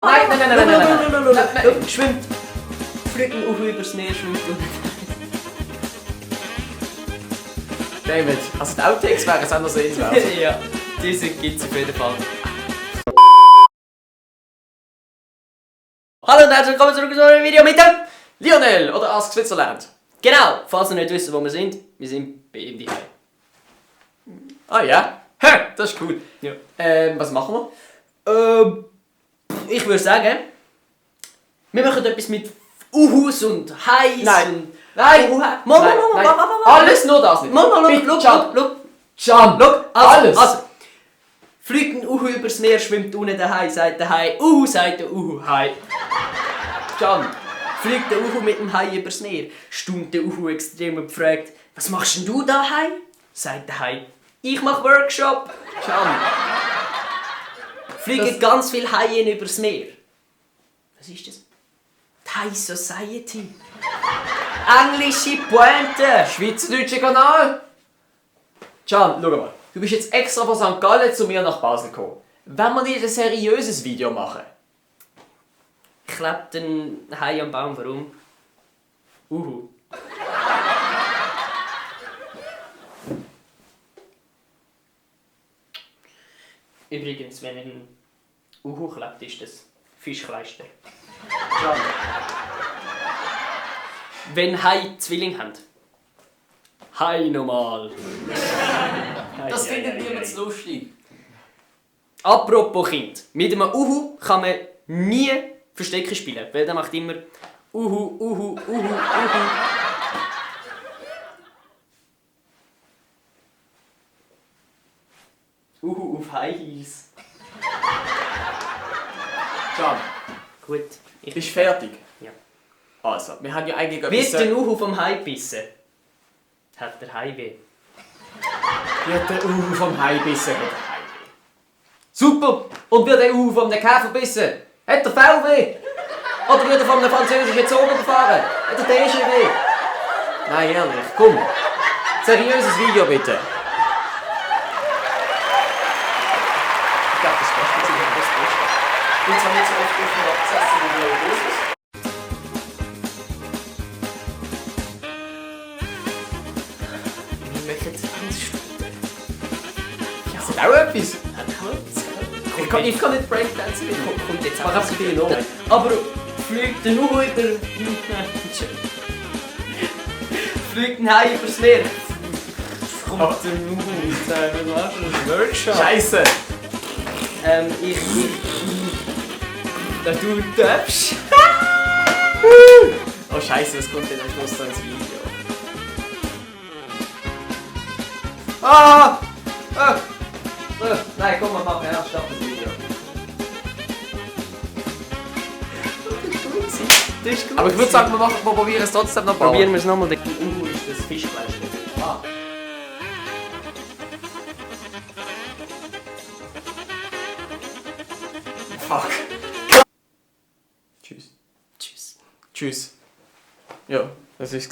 Nein. Schwimmt. Fliegt ein Uhu übers Meer, schwimmt und... David, also die Outtakes wären es auch noch sehenswert. Ja, diese gibt's auf jeden Fall. Hallo und herzlich willkommen zurück zu einem Video mit dem Lionel oder Ask Switzerland. Genau, falls ihr nicht wisst, wo wir sind bei ihm daheim. Ah ja? Hä, das ist cool. Ja. Was machen wir? Ich würde sagen, wir machen etwas mit Uhus und Hais und... Nein! Mama. Alles nur das nicht. Mama, Can, schau, alles! Also, fliegt ein Uhu übers Meer, schwimmt unten der Hai, sagt der Hai, Uhu, sagt der Uhu, Hai. Can, Fliegt der Uhu mit dem Hai übers Meer, staunt der Uhu extrem und fragt, was machst denn du da, Hai? Sagt der Hai, ich mach Workshop. Can. Fliegen ganz viele Haien übers Meer. Was ist das? Die High Society. Englische Pointe. Schweizerdeutscher Kanal. Can, schau mal. Du bist jetzt extra von St. Gallen zu mir nach Basel gekommen. Wenn wir nicht ein seriöses Video machen? Klebt ein Hai am Baum, warum? Uhu. Übrigens, wenn ein Uhu klebt, ist das Fischkleister. Can. Wenn Hai Zwilling haben. Hai normal. Das findet niemand so lustig. Apropos Kind. Mit einem Uhu kann man nie Verstecken spielen, weil der macht immer Uhu. Uhu auf High Heels. Can, Gut. bist du fertig? Ja. Also, wir haben ja eigentlich Wird der Uhu vom Hai bissen? Hat der Hai weh? Wird der Uhu vom Hai bissen? Hat der Hai weh. Super! Und wird der Uhu vom Käfer bissen? Hat der Fell weh? Oder wird er von einem französischen Zoo überfahren? Hat der Tische weh? Nein, ehrlich, komm. Seriöses Video bitte. Ich glaube, das Beste ist immer das Beste. Ich bin zwar nicht so oft auf dem Absessen wie der Usus. Wir machen 20 Stunden. Das ist auch etwas. Ich kann nicht Breakdance mit. Kommt jetzt Mach einfach die Nummer. Aber fliegt der Uhu über... Fliegt ein Hai übers Meer. Kommt der Uhu und sagt, wir machen einen Workshop. Scheiße. Du darfst. Oh Scheiße, das kommt dann am Schluss so ins Video. Nein, komm, wir machen erst ab das Video. Das ist gut. Aber ich würde sagen, wir probieren es trotzdem noch mal. Probieren wir es nochmal. Der Uhu ist das Fischfleisch. Ah. Fuck. Tschüss. Tschüss. Tschüss. Ja, das ist